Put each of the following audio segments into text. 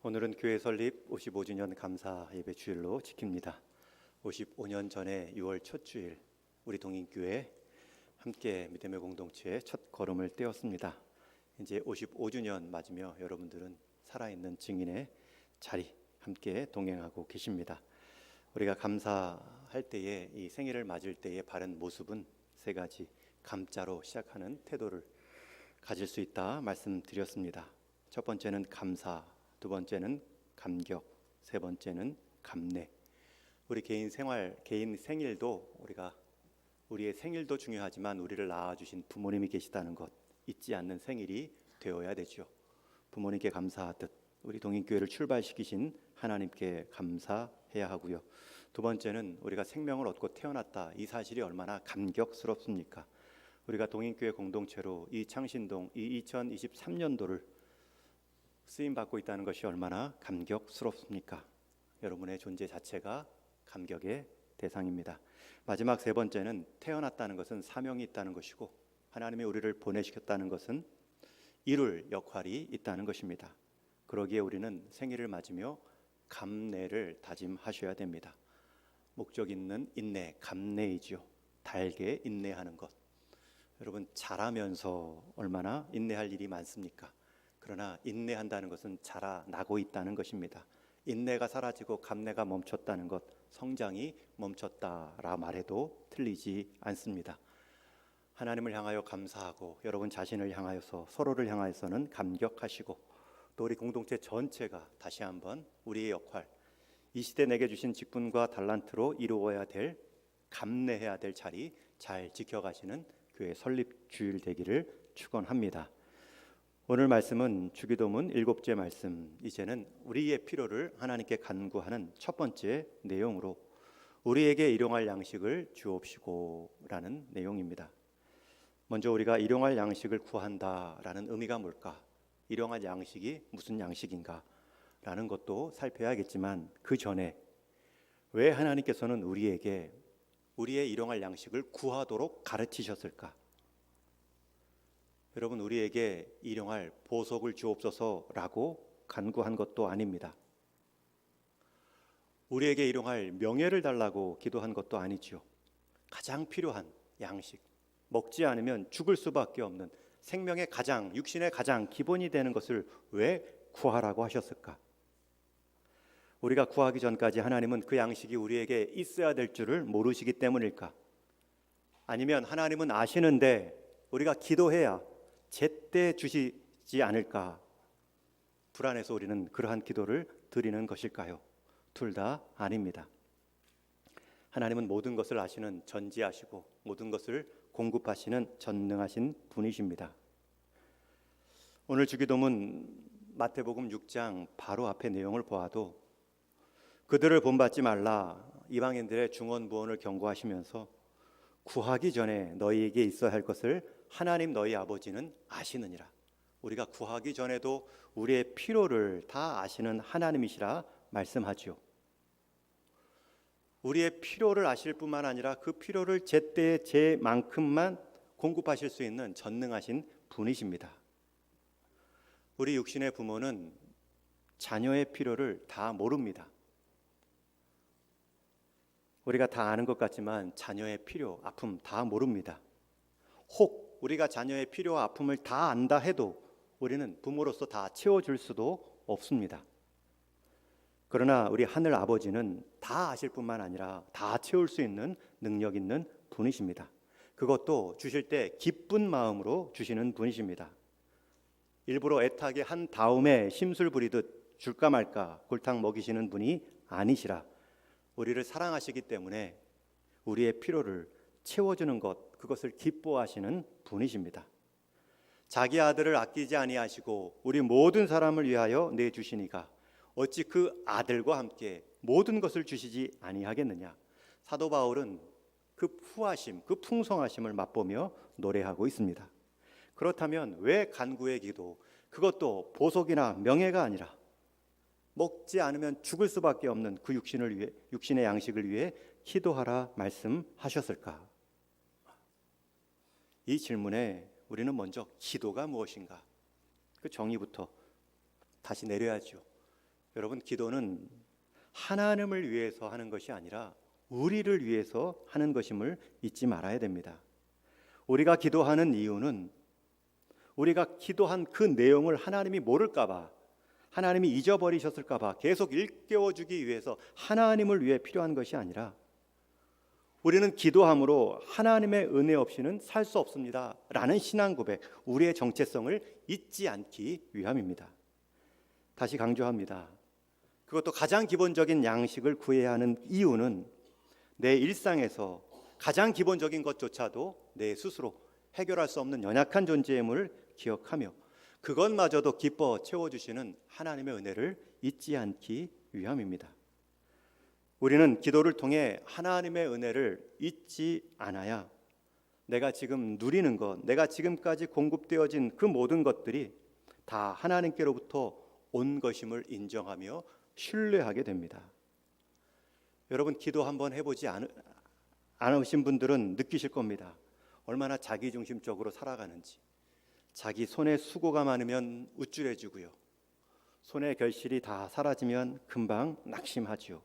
오늘은 교회 설립 55주년 감사 예배 주일로 지킵니다. 55년 전에 6월 첫 주일 우리 동인교회 함께 믿음의 공동체의 첫 걸음을 떼었습니다. 이제 55주년 맞으며 여러분들은 살아있는 증인의 자리 함께 동행하고 계십니다. 우리가 감사할 때에 이 생일을 맞을 때의 바른 모습은 세 가지 감자로 시작하는 태도를 가질 수 있다 말씀드렸습니다. 첫 번째는 감사, 두 번째는 감격, 세 번째는 감내. 우리 개인 생활, 개인 생일도 우리의 생일도 중요하지만 우리를 낳아주신 부모님이 계시다는 것 잊지 않는 생일이 되어야 되죠. 부모님께 감사하듯 우리 동인교회를 출발시키신 하나님께 감사해야 하고요. 두 번째는 우리가 생명을 얻고 태어났다, 이 사실이 얼마나 감격스럽습니까? 우리가 동인교회 공동체로 이 창신동, 이 2023년도를 쓰임받고 있다는 것이 얼마나 감격스럽습니까? 여러분의 존재 자체가 감격의 대상입니다. 마지막 세 번째는 태어났다는 것은 사명이 있다는 것이고 하나님이 우리를 보내시켰다는 것은 이룰 역할이 있다는 것입니다. 그러기에 우리는 생일을 맞으며 감내를 다짐하셔야 됩니다. 목적 있는 인내, 감내이지요. 달게 인내하는 것. 여러분 자라면서 얼마나 인내할 일이 많습니까? 그러나 인내한다는 것은 자라나고 있다는 것입니다. 인내가 사라지고 감내가 멈췄다는 것, 성장이 멈췄다라 말해도 틀리지 않습니다. 하나님을 향하여 감사하고 여러분 자신을 향하여서 서로를 향하여서는 감격하시고 또 우리 공동체 전체가 다시 한번 우리의 역할, 이 시대 내게 주신 직분과 달란트로 이루어야 될, 감내해야 될 자리 잘 지켜가시는 교회 설립 주일 되기를 축원합니다. 오늘 말씀은 주기도문 7째 말씀, 이제는 우리의 필요를 하나님께 간구하는 첫 번째 내용으로 우리에게 일용할 양식을 주옵시고 라는 내용입니다. 먼저 우리가 일용할 양식을 구한다라는 의미가 뭘까? 일용할 양식이 무슨 양식인가? 라는 것도 살펴야겠지만 그 전에 왜 하나님께서는 우리에게 우리의 일용할 양식을 구하도록 가르치셨을까? 여러분 우리에게 일용할 보석을 주옵소서라고 간구한 것도 아닙니다. 우리에게 일용할 명예를 달라고 기도한 것도 아니지요. 가장 필요한 양식, 먹지 않으면 죽을 수밖에 없는 생명의 가장, 육신의 가장 기본이 되는 것을 왜 구하라고 하셨을까? 우리가 구하기 전까지 하나님은 그 양식이 우리에게 있어야 될 줄을 모르시기 때문일까? 아니면 하나님은 아시는데 우리가 기도해야 제때 주시지 않을까 불안해서 우리는 그러한 기도를 드리는 것일까요? 둘 다 아닙니다. 하나님은 모든 것을 아시는 전지하시고 모든 것을 공급하시는 전능하신 분이십니다. 오늘 주기도문 마태복음 6장 바로 앞에 내용을 보아도 그들을 본받지 말라 이방인들의 중언부언을 경고하시면서 구하기 전에 너희에게 있어야 할 것을 하나님 너희 아버지는 아시느니라. 우리가 구하기 전에도 우리의 필요를 다 아시는 하나님이시라 말씀하지요. 우리의 필요를 아실 뿐만 아니라 그 필요를 제때에 제만큼만 공급하실 수 있는 전능하신 분이십니다. 우리 육신의 부모는 자녀의 필요를 다 모릅니다. 우리가 다 아는 것 같지만 자녀의 필요, 아픔 다 모릅니다. 혹 우리가 자녀의 필요와 아픔을 다 안다 해도 우리는 부모로서 다 채워줄 수도 없습니다. 그러나 우리 하늘 아버지는 다 아실 뿐만 아니라 다 채울 수 있는 능력 있는 분이십니다. 그것도 주실 때 기쁜 마음으로 주시는 분이십니다. 일부러 애타게 한 다음에 심술 부리듯 줄까 말까 골탕 먹이시는 분이 아니시라 우리를 사랑하시기 때문에 우리의 필요를 채워주는 것, 그것을 기뻐하시는 분이십니다. 자기 아들을 아끼지 아니하시고 우리 모든 사람을 위하여 내주시니가 어찌 그 아들과 함께 모든 것을 주시지 아니하겠느냐. 사도 바울은 그 후하심, 그 풍성하심을 맛보며 노래하고 있습니다. 그렇다면 왜 간구의 기도, 그것도 보석이나 명예가 아니라 먹지 않으면 죽을 수밖에 없는 그 육신을 위해, 육신의 양식을 위해 기도하라 말씀하셨을까? 이 질문에 우리는 먼저 기도가 무엇인가? 그 정의부터 다시 내려야죠. 여러분, 기도는 하나님을 위해서 하는 것이 아니라 우리를 위해서 하는 것임을 잊지 말아야 됩니다. 우리가 기도하는 이유는 우리가 기도한 그 내용을 하나님이 모를까 봐, 하나님이 잊어버리셨을까 봐 계속 일깨워주기 위해서 하나님을 위해 필요한 것이 아니라 우리는 기도함으로 하나님의 은혜 없이는 살 수 없습니다 라는 신앙 고백, 우리의 정체성을 잊지 않기 위함입니다. 다시 강조합니다. 그것도 가장 기본적인 양식을 구해야 하는 이유는 내 일상에서 가장 기본적인 것조차도 내 스스로 해결할 수 없는 연약한 존재임을 기억하며 그것마저도 기뻐 채워주시는 하나님의 은혜를 잊지 않기 위함입니다. 우리는 기도를 통해 하나님의 은혜를 잊지 않아야 내가 지금 누리는 것, 내가 지금까지 공급되어진 그 모든 것들이 다 하나님께로부터 온 것임을 인정하며 신뢰하게 됩니다. 여러분, 기도 한번 해보지 않으신 분들은 느끼실 겁니다. 얼마나 자기중심적으로 살아가는지. 자기 손에 수고가 많으면 우쭐해지고요, 손의 결실이 다 사라지면 금방 낙심하지요.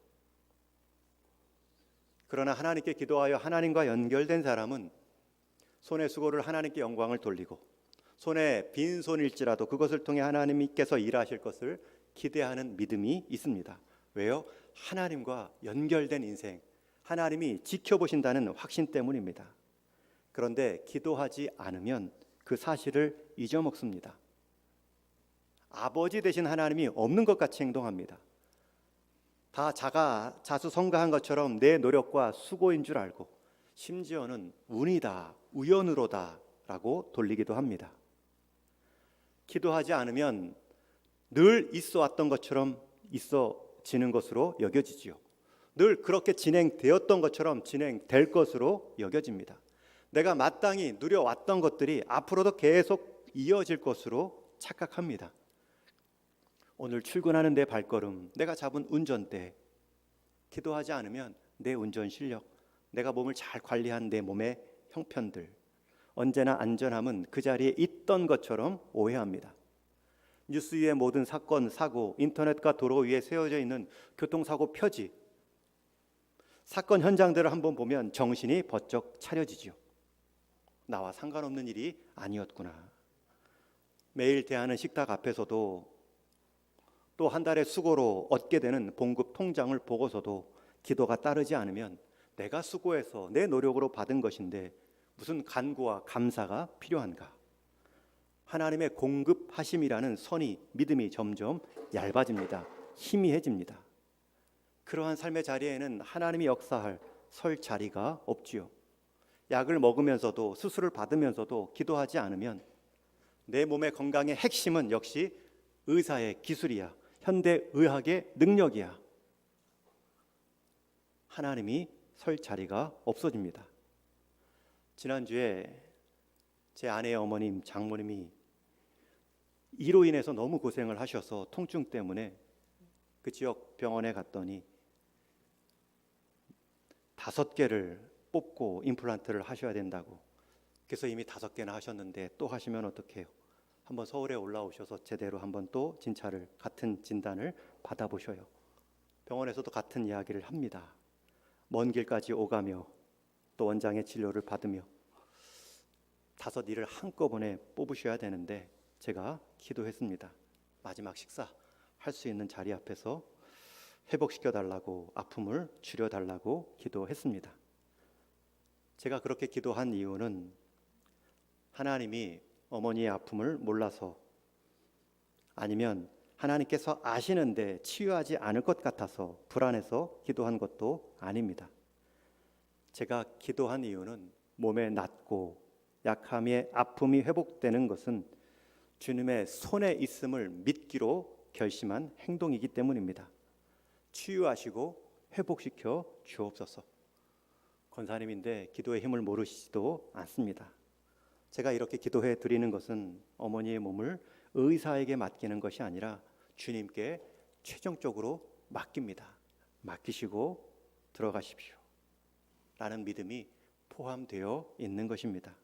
그러나 하나님께 기도하여 하나님과 연결된 사람은 손의 수고를 하나님께 영광을 돌리고 손에 빈손일지라도 그것을 통해 하나님께서 일하실 것을 기대하는 믿음이 있습니다. 왜요? 하나님과 연결된 인생, 하나님이 지켜보신다는 확신 때문입니다. 그런데 기도하지 않으면 그 사실을 잊어먹습니다. 아버지 되신 하나님이 없는 것 같이 행동합니다. 다 자수성가한 것처럼 내 노력과 수고인 줄 알고 심지어는 운이다, 우연으로다 라고 돌리기도 합니다. 기도하지 않으면 늘 있어 왔던 것처럼 있어지는 것으로 여겨지지요. 늘 그렇게 진행되었던 것처럼 진행될 것으로 여겨집니다. 내가 마땅히 누려왔던 것들이 앞으로도 계속 이어질 것으로 착각합니다. 오늘 출근하는 내 발걸음, 내가 잡은 운전대, 기도하지 않으면 내 운전 실력, 내가 몸을 잘 관리한 내 몸의 형편들, 언제나 안전함은 그 자리에 있던 것처럼 오해합니다. 뉴스 위의 모든 사건, 사고, 인터넷과 도로 위에 세워져 있는 교통사고 표지, 사건 현장들을 한번 보면 정신이 번쩍 차려지죠. 나와 상관없는 일이 아니었구나. 매일 대하는 식탁 앞에서도 또 한 달의 수고로 얻게 되는 봉급 통장을 보고서도 기도가 따르지 않으면 내가 수고해서 내 노력으로 받은 것인데 무슨 간구와 감사가 필요한가? 하나님의 공급하심이라는 선이, 믿음이 점점 얇아집니다. 희미해집니다. 그러한 삶의 자리에는 하나님이 역사할 설 자리가 없지요. 약을 먹으면서도 수술을 받으면서도 기도하지 않으면 내 몸의 건강의 핵심은 역시 의사의 기술이야, 현대의학의 능력이야. 하나님이 설 자리가 없어집니다. 지난주에 제 아내의 어머님, 장모님이 이로 인해서 너무 고생을 하셔서 통증 때문에 그 지역 병원에 갔더니 5개를 뽑고 임플란트를 하셔야 된다고. 그래서 이미 5개나 하셨는데 또 하시면 어떡해요? 한번 서울에 올라오셔서 제대로 한번 또 진찰을, 같은 진단을 받아보셔요. 병원에서도 같은 이야기를 합니다. 먼 길까지 오가며 또 원장의 진료를 받으며 5 일을 한꺼번에 뽑으셔야 되는데 제가 기도했습니다. 마지막 식사 할 수 있는 자리 앞에서 회복시켜달라고, 아픔을 줄여달라고 기도했습니다. 제가 그렇게 기도한 이유는 하나님이 어머니의 아픔을 몰라서, 아니면 하나님께서 아시는데 치유하지 않을 것 같아서 불안해서 기도한 것도 아닙니다. 제가 기도한 이유는 몸에 낫고 약함의 아픔이 회복되는 것은 주님의 손에 있음을 믿기로 결심한 행동이기 때문입니다. 치유하시고 회복시켜 주옵소서. 권사님인데 기도의 힘을 모르시지도 않습니다. 제가 이렇게 기도해 드리는 것은 어머니의 몸을 의사에게 맡기는 것이 아니라 주님께 최종적으로 맡깁니다. 맡기시고 들어가십시오 라는 믿음이 포함되어 있는 것입니다.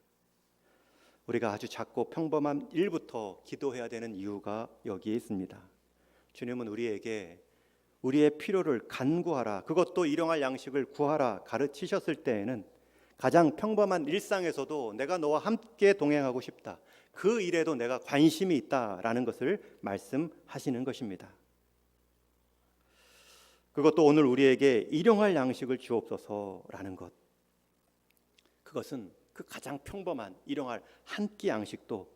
우리가 아주 작고 평범한 일부터 기도해야 되는 이유가 여기에 있습니다. 주님은 우리에게 우리의 필요를 간구하라, 그것도 일용할 양식을 구하라 가르치셨을 때에는 가장 평범한 일상에서도 내가 너와 함께 동행하고 싶다, 그 일에도 내가 관심이 있다라는 것을 말씀하시는 것입니다. 그것도 오늘 우리에게 일용할 양식을 주옵소서라는 것, 그것은 그 가장 평범한 일용할 한 끼 양식도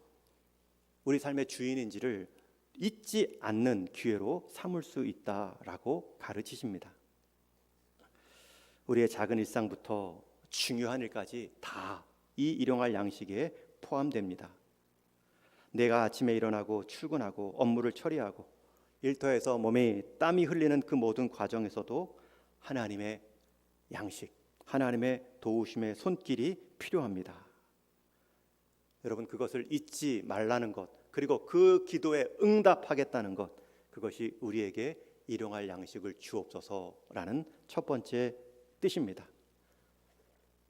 우리 삶의 주인인지를 잊지 않는 기회로 삼을 수 있다라고 가르치십니다. 우리의 작은 일상부터 중요한 일까지 다 이 일용할 양식에 포함됩니다. 내가 아침에 일어나고 출근하고 업무를 처리하고 일터에서 몸에 땀이 흘리는 그 모든 과정에서도 하나님의 양식, 하나님의 도우심의 손길이 필요합니다. 여러분, 그것을 잊지 말라는 것, 그리고 그 기도에 응답하겠다는 것, 그것이 우리에게 일용할 양식을 주옵소서라는 첫 번째 뜻입니다.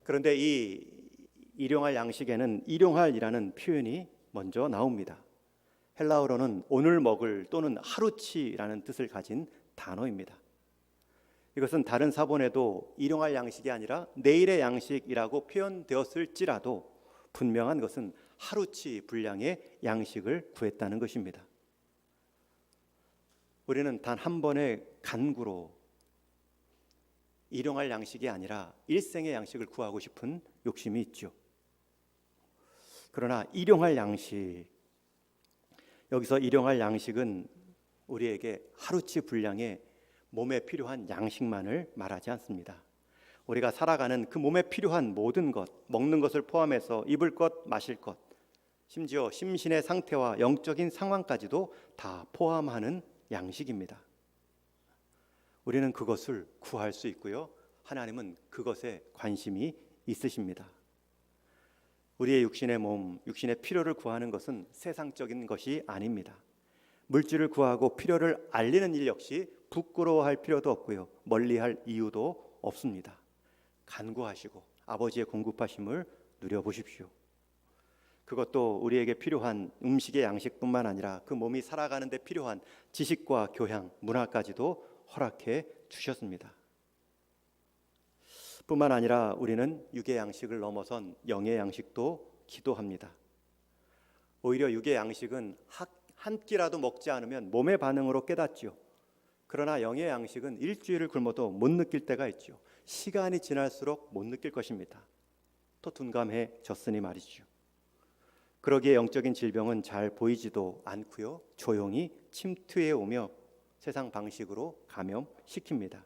그런데 이 일용할 양식에는 일용할이라는 표현이 먼저 나옵니다. 헬라어로는 오늘 먹을 또는 하루치라는 뜻을 가진 단어입니다. 이것은 다른 사본에도 일용할 양식이 아니라 내일의 양식이라고 표현되었을지라도 분명한 것은 하루치 분량의 양식을 구했다는 것입니다. 우리는 단 한 번의 간구로 일용할 양식이 아니라 일생의 양식을 구하고 싶은 욕심이 있죠. 그러나 일용할 양식, 여기서 일용할 양식은 우리에게 하루치 분량의 몸에 필요한 양식만을 말하지 않습니다. 우리가 살아가는 그 몸에 필요한 모든 것, 먹는 것을 포함해서 입을 것, 마실 것, 심지어 심신의 상태와 영적인 상황까지도 다 포함하는 양식입니다. 우리는 그것을 구할 수 있고요, 하나님은 그것에 관심이 있으십니다. 우리의 육신의 몸, 육신의 필요를 구하는 것은 세상적인 것이 아닙니다. 물질을 구하고 필요를 알리는 일 역시 부끄러워할 필요도 없고요, 멀리할 이유도 없습니다. 간구하시고 아버지의 공급하심을 누려보십시오. 그것도 우리에게 필요한 음식의 양식뿐만 아니라 그 몸이 살아가는 데 필요한 지식과 교양, 문화까지도 허락해 주셨습니다. 뿐만 아니라 우리는 육의 양식을 넘어선 영의 양식도 기도합니다. 오히려 육의 양식은 한 끼라도 먹지 않으면 몸의 반응으로 깨닫지요. 그러나 영의 양식은 일주일을 굶어도 못 느낄 때가 있죠. 시간이 지날수록 못 느낄 것입니다. 또 둔감해졌으니 말이죠. 그러기에 영적인 질병은 잘 보이지도 않고요, 조용히 침투해 오며 세상 방식으로 감염시킵니다.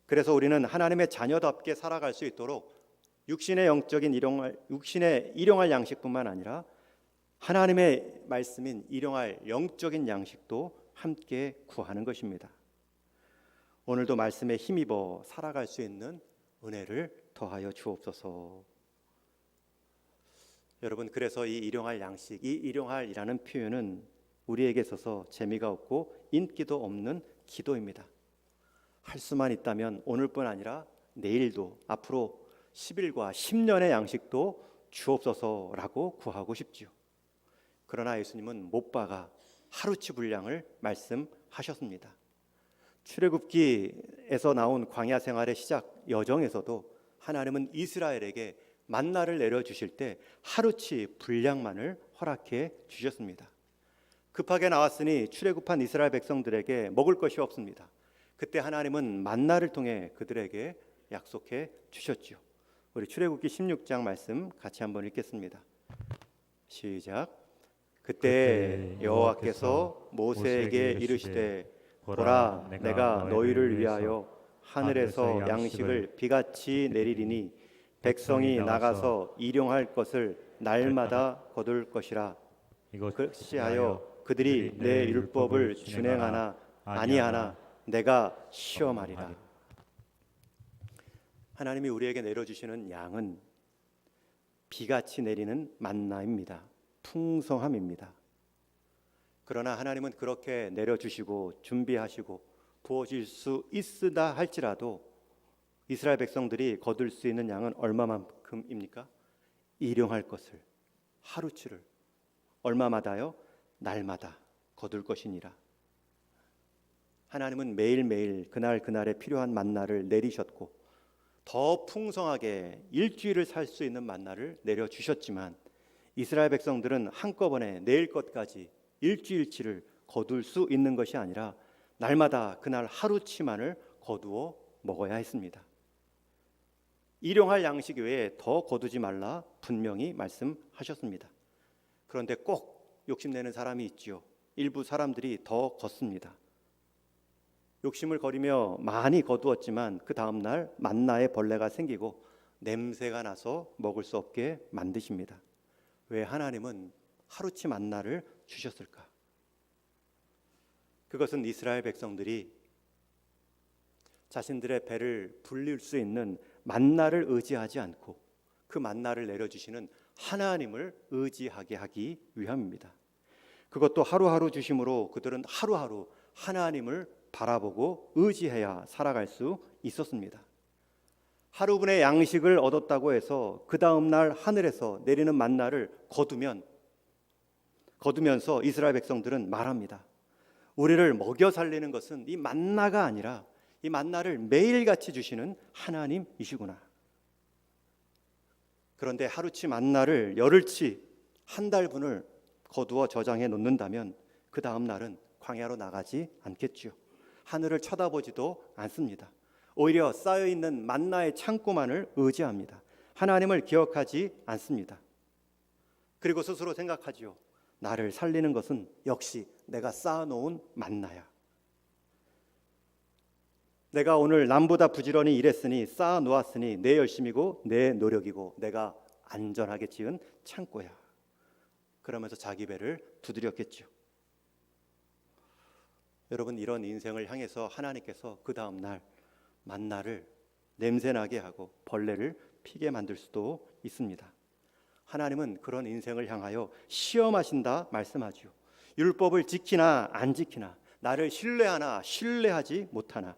그래서 우리는 하나님의 자녀답게 살아갈 수 있도록 육신의 일용할 양식뿐만 아니라 하나님의 말씀인 일용할 영적인 양식도 함께 구하는 것입니다. 오늘도 말씀에 힘입어 살아갈 수 있는 은혜를 더하여 주옵소서. 여러분, 그래서 이 일용할 양식, 이 일용할이라는 표현은 우리에게 있어서 재미가 없고 인기도 없는 기도입니다. 할 수만 있다면 오늘뿐 아니라 내일도, 앞으로 10일과 10년의 양식도 주옵소서라고 구하고 싶지요. 그러나 예수님은 못 박아 하루치 분량을 말씀하셨습니다. 출애굽기에서 나온 광야 생활의 시작 여정에서도 하나님은 이스라엘에게 만나를 내려주실 때 하루치 분량만을 허락해 주셨습니다. 급하게 나왔으니 출애굽한 이스라엘 백성들에게 먹을 것이 없습니다. 그때 하나님은 만나를 통해 그들에게 약속해 주셨죠. 우리 출애굽기 16장 말씀 같이 한번 읽겠습니다. 시작. 그때 여호와께서 모세에게 이르시되 보라, 내가 너희를 위하여 하늘에서 양식을 비같이 내리리니 백성이 나가서 일용할 것을 날마다 거둘 것이라. 그시하여 그들이 내 율법을 준행하나 아니하나 내가 시험하리라. 하나님이 우리에게 내려주시는 양은 비같이 내리는 만나입니다. 풍성함입니다. 그러나 하나님은 그렇게 내려주시고 준비하시고 부어질 수 있으다 할지라도 이스라엘 백성들이 거둘 수 있는 양은 얼마만큼입니까? 일용할 것을, 하루치를 얼마마다요? 날마다 거둘 것이니라. 하나님은 매일매일 그날그날에 필요한 만나를 내리셨고 더 풍성하게 일주일을 살 수 있는 만나를 내려주셨지만 이스라엘 백성들은 한꺼번에 내일 것까지 일주일치를 거둘 수 있는 것이 아니라 날마다 그날 하루치만을 거두어 먹어야 했습니다. 일용할 양식 외에 더 거두지 말라 분명히 말씀하셨습니다. 그런데 꼭 욕심내는 사람이 있지요. 일부 사람들이 더 걷습니다. 욕심을 거리며 많이 거두었지만 그 다음날 만나에 벌레가 생기고 냄새가 나서 먹을 수 없게 만드십니다. 왜 하나님은 하루치 만나를 주셨을까? 그것은 이스라엘 백성들이 자신들의 배를 불릴 수 있는 만나를 의지하지 않고 그 만나를 내려주시는 하나님을 의지하게 하기 위함입니다. 그것도 하루하루 주심으로 그들은 하루하루 하나님을 바라보고 의지해야 살아갈 수 있었습니다. 하루분의 양식을 얻었다고 해서 그 다음 날 하늘에서 내리는 만나를 거두면서 이스라엘 백성들은 말합니다. 우리를 먹여 살리는 것은 이 만나가 아니라 이 만나를 매일같이 주시는 하나님이시구나. 그런데 하루치 만나를 열흘치 한 달분을 거두어 저장해 놓는다면 그 다음 날은 광야로 나가지 않겠지요. 하늘을 쳐다보지도 않습니다. 오히려 쌓여있는 만나의 창고만을 의지합니다. 하나님을 기억하지 않습니다. 그리고 스스로 생각하지요. 나를 살리는 것은 역시 내가 쌓아놓은 만나야. 내가 오늘 남보다 부지런히 일했으니 쌓아놓았으니 내 열심이고 내 노력이고 내가 안전하게 지은 창고야. 그러면서 자기 배를 두드렸겠죠. 여러분, 이런 인생을 향해서 하나님께서 그 다음 날 만나를 냄새나게 하고 벌레를 피게 만들 수도 있습니다. 하나님은 그런 인생을 향하여 시험하신다 말씀하죠. 율법을 지키나 안 지키나, 나를 신뢰하나 신뢰하지 못하나.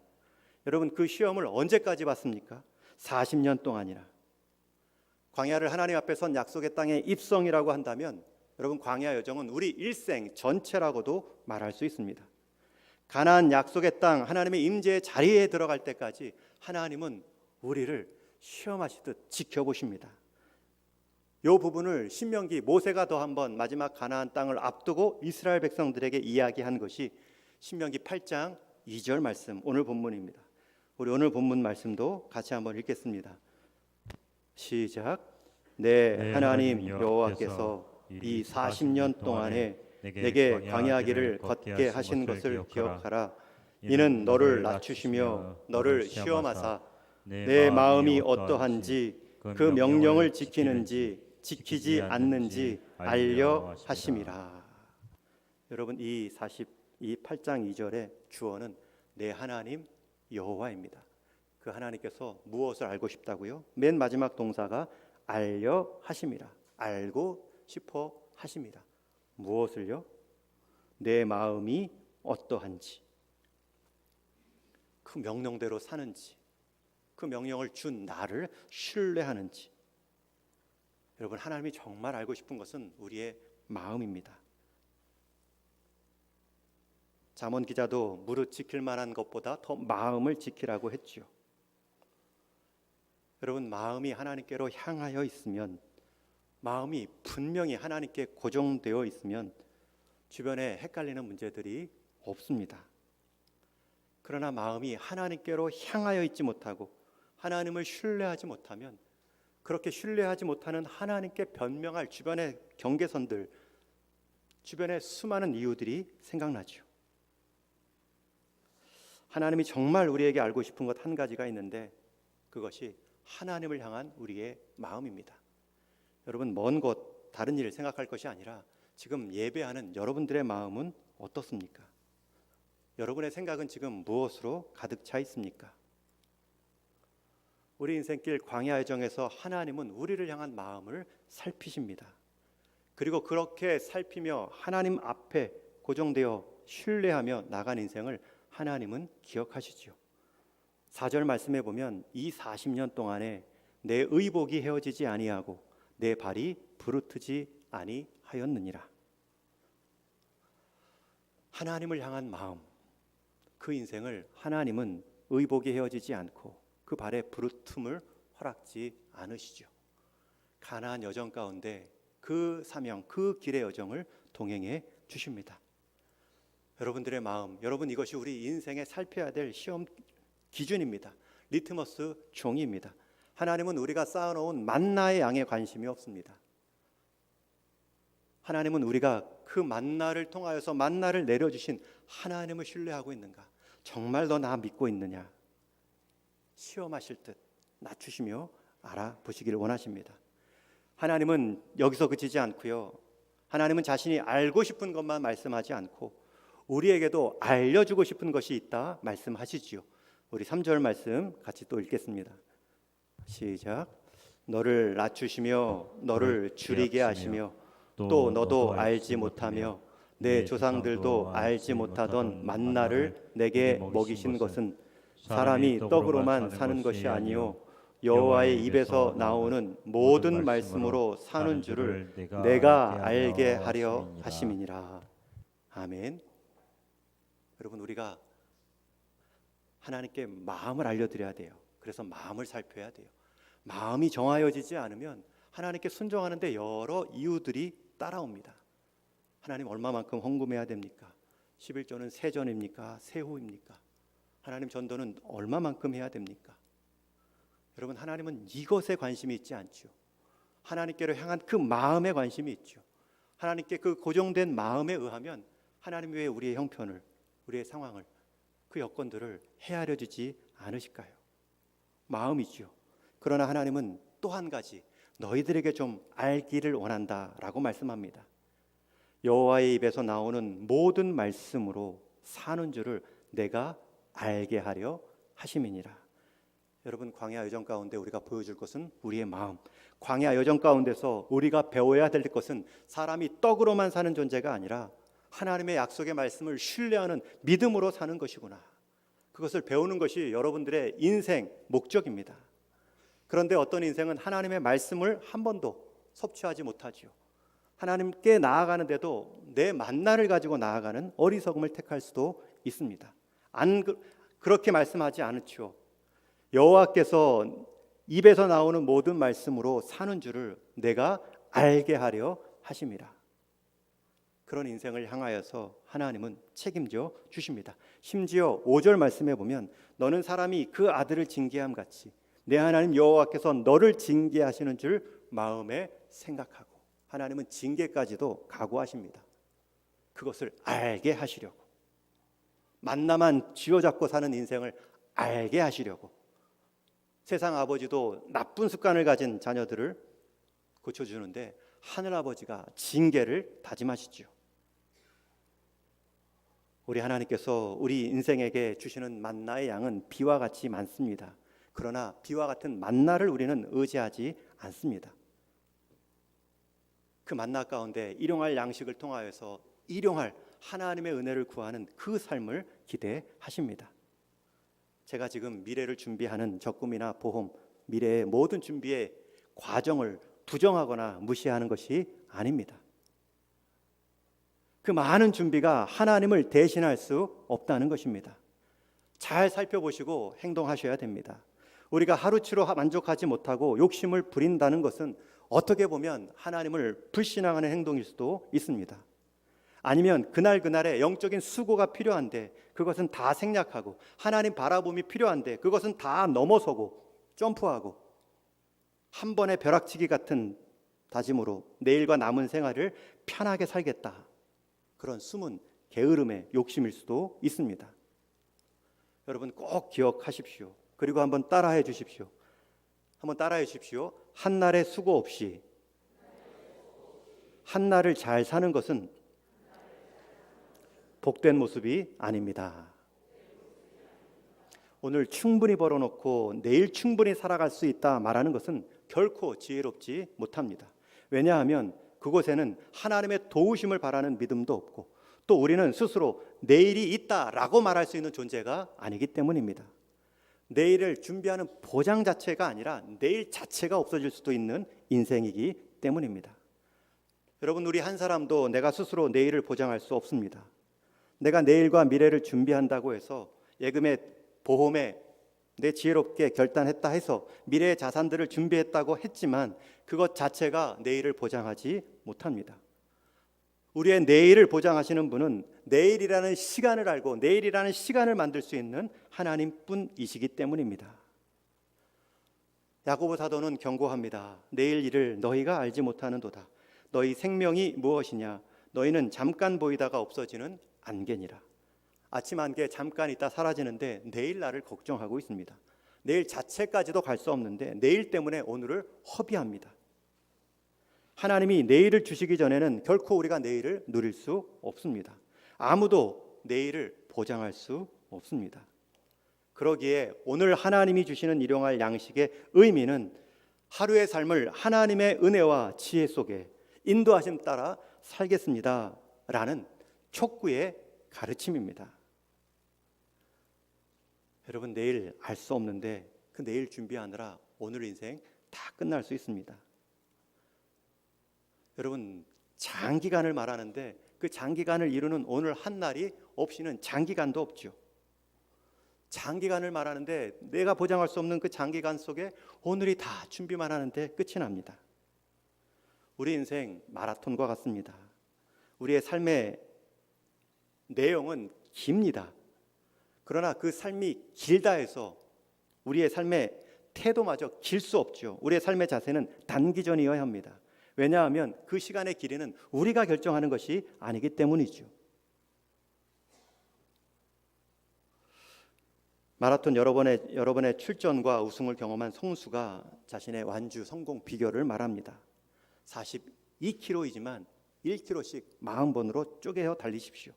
여러분, 그 시험을 언제까지 받습니까? 40년 동안이나. 광야를 하나님 앞에 선 약속의 땅의 입성이라고 한다면 여러분, 광야 여정은 우리 일생 전체라고도 말할 수 있습니다. 가나안 약속의 땅 하나님의 임재의 자리에 들어갈 때까지 하나님은 우리를 시험하시듯 지켜보십니다. 이 부분을 신명기 모세가 더 한번 마지막 가나안 땅을 앞두고 이스라엘 백성들에게 이야기한 것이 신명기 8장 2절 말씀, 오늘 본문입니다. 우리 오늘 본문 말씀도 같이 한번 읽겠습니다. 시작. 내 하나님 여호와께서 이 40년 동안에 내게 광야길을 걷게 하신 것을 기억하라. 이는 너를 낮추시며 너를 시험하사 내 마음이 어떠한지 그 명령을 지키는지 지키지 않는지 알려 하심이라. 여러분, 이 8장 2절의 주어는 내 하나님 여호와입니다. 그 하나님께서 무엇을 알고 싶다고요? 맨 마지막 동사가 알려 하심이라. 알고 싶어 하심이라. 무엇을요? 내 마음이 어떠한지, 그 명령대로 사는지, 그 명령을 준 나를 신뢰하는지. 여러분, 하나님이 정말 알고 싶은 것은 우리의 마음입니다. 잠언 기자도 무릇 지킬 만한 것보다 더 마음을 지키라고 했지요. 여러분, 마음이 하나님께로 향하여 있으면, 마음이 분명히 하나님께 고정되어 있으면 주변에 헷갈리는 문제들이 없습니다. 그러나 마음이 하나님께로 향하여 있지 못하고 하나님을 신뢰하지 못하면, 그렇게 신뢰하지 못하는 하나님께 변명할 주변의 경계선들, 주변의 수많은 이유들이 생각나죠. 하나님이 정말 우리에게 알고 싶은 것 한 가지가 있는데 그것이 하나님을 향한 우리의 마음입니다. 여러분, 먼 곳 다른 일을 생각할 것이 아니라 지금 예배하는 여러분들의 마음은 어떻습니까? 여러분의 생각은 지금 무엇으로 가득 차 있습니까? 우리 인생길 광야 여정에서 하나님은 우리를 향한 마음을 살피십니다. 그리고 그렇게 살피며 하나님 앞에 고정되어 신뢰하며 나간 인생을 하나님은 기억하시죠. 4절 말씀에 보면 이 40년 동안에 내 의복이 헤어지지 아니하고 내 발이 부르트지 아니하였느니라. 하나님을 향한 마음, 그 그 인생을 하나님은 의복이 헤어지지 않고 그 발에 부르tum을 허락지 않으시죠. 가나안 여정 가운데 그 사명, 그 길의 여정을 동행해 주십니다. 여러분들의 마음, 여러분 이것이 우리 인생에 살펴야 될 시험 기준입니다. 리트머스 종이입니다. 하나님은 우리가 쌓아놓은 만나의 양에 관심이 없습니다. 하나님은 우리가 그 만나를 통하여서 만나를 내려주신 하나님을 신뢰하고 있는가? 정말 너 나 믿고 있느냐? 시험하실 듯 낮추시며 알아보시기를 원하십니다. 하나님은 여기서 그치지 않고요. 하나님은 자신이 알고 싶은 것만 말씀하지 않고 우리에게도 알려주고 싶은 것이 있다 말씀하시지요. 우리 3절 말씀 같이 또 읽겠습니다. 시작. 너를 낮추시며 너를 줄이게 하시며 또 너도 알지 못하며 내 조상들도 알지 못하던 만나를 내게 먹이신 것은 사람이 떡으로만 사는 것이 아니요 여호와의 입에서 나오는 모든 말씀으로 사는 줄을 내가 알게 하려 하심이니라. 아멘. 여러분 우리가 하나님께 마음을 알려드려야 돼요. 그래서 마음을 살펴야 돼요. 마음이 정하여지지 않으면 하나님께 순종하는데 여러 이유들이 따라옵니다. 하나님 얼마만큼 헌금해야 됩니까? 11조는 세전입니까? 세후입니까? 하나님 전도는 얼마만큼 해야 됩니까? 여러분 하나님은 이것에 관심이 있지 않죠. 하나님께로 향한 그 마음에 관심이 있죠. 하나님께 그 고정된 마음에 의하면 하나님 왜 우리의 형편을, 우리의 상황을, 그 여건들을 헤아려 주지 않으실까요? 마음이죠. 그러나 하나님은 또 한 가지 너희들에게 좀 알기를 원한다라고 말씀합니다. 여호와의 입에서 나오는 모든 말씀으로 사는 줄을 내가 알게 하려 하심이니라. 여러분 광야 여정 가운데 우리가 보여줄 것은 우리의 마음. 광야 여정 가운데서 우리가 배워야 될 것은 사람이 떡으로만 사는 존재가 아니라 하나님의 약속의 말씀을 신뢰하는 믿음으로 사는 것이구나. 그것을 배우는 것이 여러분들의 인생 목적입니다. 그런데 어떤 인생은 하나님의 말씀을 한 번도 섭취하지 못하지요. 하나님께 나아가는데도 내 만나를 가지고 나아가는 어리석음을 택할 수도 있습니다. 그렇게 말씀하지 않죠. 여호와께서 입에서 나오는 모든 말씀으로 사는 줄을 내가 알게 하려 하심이라. 그런 인생을 향하여서 하나님은 책임져 주십니다. 심지어 5절 말씀에 보면 너는 사람이 그 아들을 징계함 같이 내 하나님 여호와께서 너를 징계하시는 줄 마음에 생각하고 하나님은 징계까지도 각오하십니다. 그것을 알게 하시려고 만나만 쥐어잡고 사는 인생을 알게 하시려고 세상 아버지도 나쁜 습관을 가진 자녀들을 고쳐주는데 하늘 아버지가 징계를 다짐하시죠. 우리 하나님께서 우리 인생에게 주시는 만나의 양은 비와 같이 많습니다. 그러나 비와 같은 만나를 우리는 의지하지 않습니다. 그 만나 가운데 일용할 양식을 통하여서 일용할 하나님의 은혜를 구하는 그 삶을 기대하십니다. 제가 지금 미래를 준비하는 적금이나 보험, 미래의 모든 준비의 과정을 부정하거나 무시하는 것이 아닙니다. 그 많은 준비가 하나님을 대신할 수 없다는 것입니다. 잘 살펴보시고 행동하셔야 됩니다. 우리가 하루치로 만족하지 못하고 욕심을 부린다는 것은 어떻게 보면 하나님을 불신앙하는 행동일 수도 있습니다. 아니면 그날그날의 영적인 수고가 필요한데 그것은 다 생략하고 하나님 바라봄이 필요한데 그것은 다 넘어서고 점프하고 한 번의 벼락치기 같은 다짐으로 내일과 남은 생활을 편하게 살겠다. 그런 숨은 게으름의 욕심일 수도 있습니다. 여러분 꼭 기억하십시오. 그리고 한번 따라해 주십시오. 한번 따라해 주십시오. 한날의 수고 없이 한날을 잘 사는 것은 복된 모습이 아닙니다. 오늘 충분히 벌어놓고 내일 충분히 살아갈 수 있다 말하는 것은 결코 지혜롭지 못합니다. 왜냐하면 그곳에는 하나님의 도우심을 바라는 믿음도 없고 또 우리는 스스로 내일이 있다라고 말할 수 있는 존재가 아니기 때문입니다. 내일을 준비하는 보장 자체가 아니라 내일 자체가 없어질 수도 있는 인생이기 때문입니다. 여러분 우리 한 사람도 내가 스스로 내일을 보장할 수 없습니다. 내가 내일과 미래를 준비한다고 해서 예금에 보험에 내 지혜롭게 결단했다 해서 미래의 자산들을 준비했다고 했지만 그것 자체가 내일을 보장하지 못합니다. 우리의 내일을 보장하시는 분은 내일이라는 시간을 알고 내일이라는 시간을 만들 수 있는 하나님뿐이시기 때문입니다. 야고보 사도는 경고합니다. 내일 일을 너희가 알지 못하는도다. 너희 생명이 무엇이냐? 너희는 잠깐 보이다가 없어지는 안개니라. 아침 안개 잠깐 있다 사라지는데 내일 날을 걱정하고 있습니다. 내일 자체까지도 갈 수 없는데 내일 때문에 오늘을 허비합니다. 하나님이 내일을 주시기 전에는 결코 우리가 내일을 누릴 수 없습니다. 아무도 내일을 보장할 수 없습니다. 그러기에 오늘 하나님이 주시는 일용할 양식의 의미는 하루의 삶을 하나님의 은혜와 지혜 속에 인도하심 따라 살겠습니다 라는 촉구의 가르침입니다. 여러분, 내일 알 수 없는데 그 내일 준비하느라 오늘 인생 다 끝날 수 있습니다. 여러분, 장기간을 말하는데 그 장기간을 이루는 오늘 한 날이 없이는 장기간도 없죠. 장기간을 말하는데 내가 보장할 수 없는 그 장기간 속에 오늘이 다 준비만 하는데 끝이 납니다. 우리 인생 마라톤과 같습니다. 우리의 삶의 내용은 깁니다. 그러나 그 삶이 길다 해서 우리의 삶의 태도마저 길 수 없죠. 우리의 삶의 자세는 단기전이어야 합니다. 왜냐하면 그 시간의 길이는 우리가 결정하는 것이 아니기 때문이죠. 마라톤 여러 번의 출전과 우승을 경험한 송수가 자신의 완주 성공 비결을 말합니다. 42km이지만 1km씩 40번으로 쪼개어 달리십시오.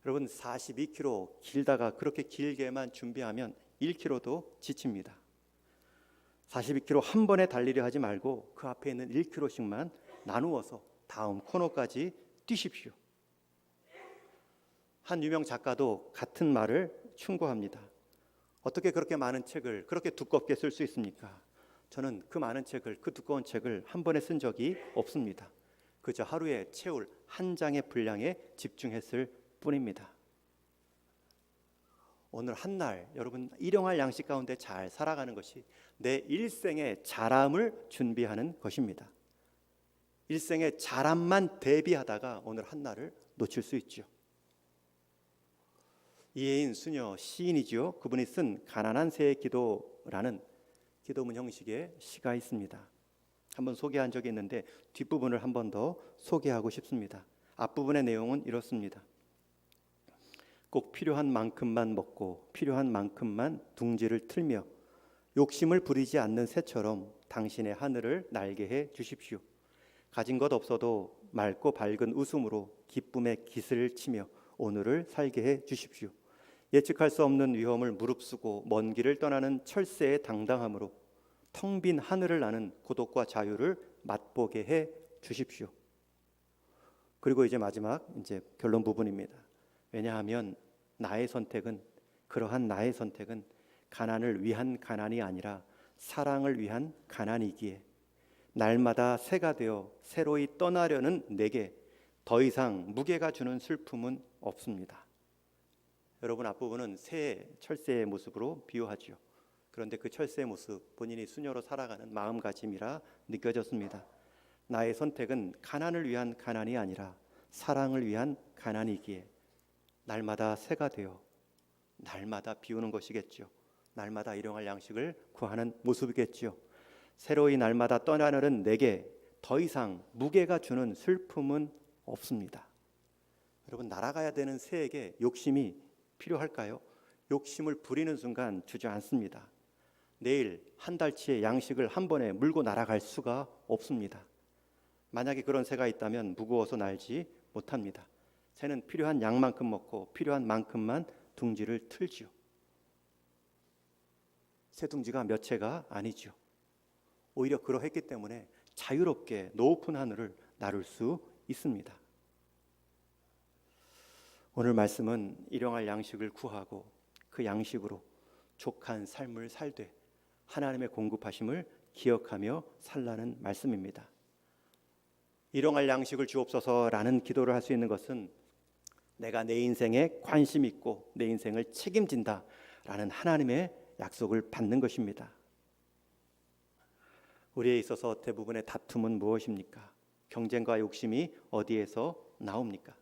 여러분, 42km 길다가 그렇게 길게만 준비하면 1km도 지칩니다. 42km 한 번에 달리려 하지 말고 그 앞에 있는 1km씩만 나누어서 다음 코너까지 뛰십시오. 한 유명 작가도 같은 말을 충고합니다. 어떻게 그렇게 많은 책을 그렇게 두껍게 쓸 수 있습니까? 저는 그 많은 책을, 그 두꺼운 책을 한 번에 쓴 적이 없습니다. 그저 하루에 채울 한 장의 분량에 집중했을 뿐입니다. 오늘 한 날 여러분 일용할 양식 가운데 잘 살아가는 것이 내 일생의 자람을 준비하는 것입니다. 일생의 자람만 대비하다가 오늘 한 날을 놓칠 수 있죠. 이혜인 수녀 시인이죠. 그분이 쓴 가난한 새의 기도라는 기도문 형식의 시가 있습니다. 한번 소개한 적이 있는데 뒷부분을 한 번 더 소개하고 싶습니다. 앞부분의 내용은 이렇습니다. 꼭 필요한 만큼만 먹고 필요한 만큼만 둥지를 틀며 욕심을 부리지 않는 새처럼 당신의 하늘을 날게 해 주십시오. 가진 것 없어도 맑고 밝은 웃음으로 기쁨의 깃을 치며 오늘을 살게 해 주십시오. 예측할 수 없는 위험을 무릅쓰고 먼 길을 떠나는 철새의 당당함으로 텅 빈 하늘을 나는 고독과 자유를 맛보게 해 주십시오. 그리고 이제 마지막 결론 부분입니다. 왜냐하면 그러한 나의 선택은 가난을 위한 가난이 아니라 사랑을 위한 가난이기에 날마다 새가 되어 새로이 떠나려는 내게 더 이상 무게가 주는 슬픔은 없습니다. 여러분, 앞부분은 철새의 모습으로 비유하죠. 그런데 그 철새의 모습, 본인이 수녀로 살아가는 마음가짐이라 느껴졌습니다. 나의 선택은 가난을 위한 가난이 아니라 사랑을 위한 가난이기에 날마다 새가 되어 날마다 비우는 것이겠죠. 날마다 일용할 양식을 구하는 모습이겠죠. 새로이 날마다 떠나려는 내게 더 이상 무게가 주는 슬픔은 없습니다. 여러분, 날아가야 되는 새에게 욕심이 필요할까요? 욕심을 부리는 순간 주저앉습니다. 내일 한 달치의 양식을 한 번에 물고 날아갈 수가 없습니다. 만약에 그런 새가 있다면 무거워서 날지 못합니다. 새는 필요한 양만큼 먹고 필요한 만큼만 둥지를 틀지요. 새 둥지가 몇 채가 아니죠. 오히려 그러했기 때문에 자유롭게 높은 하늘을 나를 수 있습니다. 오늘 말씀은 일용할 양식을 구하고 그 양식으로 족한 삶을 살되 하나님의 공급하심을 기억하며 살라는 말씀입니다. 일용할 양식을 주옵소서라는 기도를 할 수 있는 것은 내가 내 인생에 관심 있고 내 인생을 책임진다라는 하나님의 약속을 받는 것입니다. 우리에 있어서 대부분의 다툼은 무엇입니까? 경쟁과 욕심이 어디에서 나옵니까?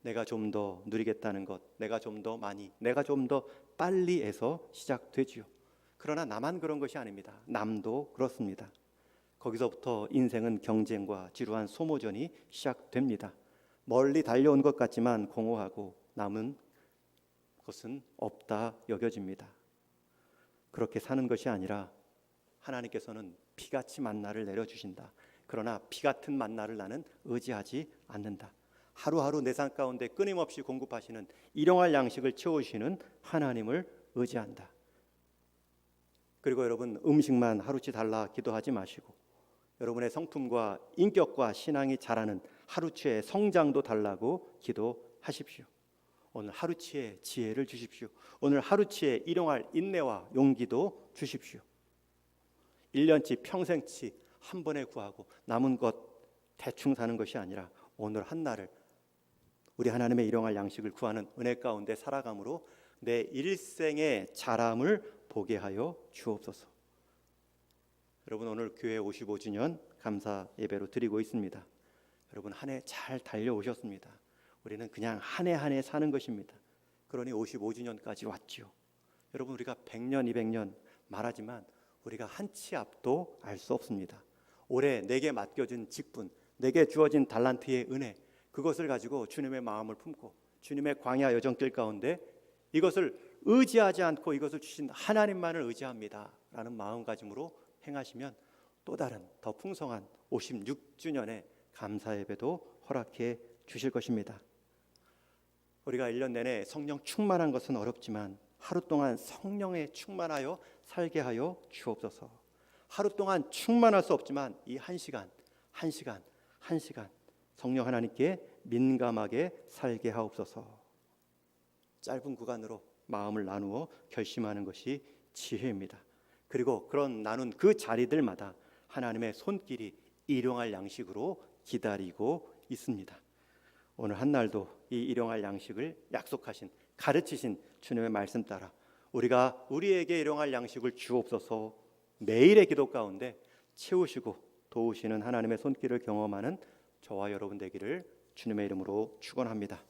내가 좀 더 누리겠다는 것, 내가 좀 더 많이, 내가 좀 더 빨리에서 시작되지요. 그러나 나만 그런 것이 아닙니다. 남도 그렇습니다. 거기서부터 인생은 경쟁과 지루한 소모전이 시작됩니다. 멀리 달려온 것 같지만 공허하고 남은 것은 없다 여겨집니다. 그렇게 사는 것이 아니라 하나님께서는 피같이 만나를 내려주신다. 그러나 피 같은 만나를 나는 의지하지 않는다. 하루하루 내 삶 가운데 끊임없이 공급하시는 일용할 양식을 채우시는 하나님을 의지한다. 그리고 여러분, 음식만 하루치 달라 기도하지 마시고 여러분의 성품과 인격과 신앙이 자라는 하루치의 성장도 달라고 기도하십시오. 오늘 하루치의 지혜를 주십시오. 오늘 하루치의 일용할 인내와 용기도 주십시오. 1년치 평생치 한 번에 구하고 남은 것 대충 사는 것이 아니라 오늘 한 날을 우리 하나님의 일용할 양식을 구하는 은혜 가운데 살아감으로 내 일생의 자람을 보게 하여 주옵소서. 여러분, 오늘 교회 55주년 감사 예배로 드리고 있습니다. 여러분, 한 해 잘 달려오셨습니다. 우리는 그냥 한 해 한 해 사는 것입니다. 그러니 55주년까지 왔지요. 여러분, 우리가 100년 200년 말하지만 우리가 한 치 앞도 알 수 없습니다. 올해 내게 맡겨진 직분, 내게 주어진 달란트의 은혜, 그것을 가지고 주님의 마음을 품고 주님의 광야 여정길 가운데 이것을 의지하지 않고 이것을 주신 하나님만을 의지합니다 라는 마음가짐으로 행하시면 또 다른 더 풍성한 56주년의 감사 예배도 허락해 주실 것입니다. 우리가 1년 내내 성령 충만한 것은 어렵지만 하루 동안 성령에 충만하여 살게 하여 주옵소서. 하루 동안 충만할 수 없지만 이 한 시간 성령 하나님께 민감하게 살게 하옵소서. 짧은 구간으로 마음을 나누어 결심하는 것이 지혜입니다. 그리고 그런 나눈 그 자리들마다 하나님의 손길이 일용할 양식으로 기다리고 있습니다. 오늘 한 날도 이 일용할 양식을 약속하신, 가르치신 주님의 말씀 따라 우리가 우리에게 일용할 양식을 주옵소서 매일의 기도 가운데 채우시고 도우시는 하나님의 손길을 경험하는 저와 여러분 되기를 주님의 이름으로 축원합니다.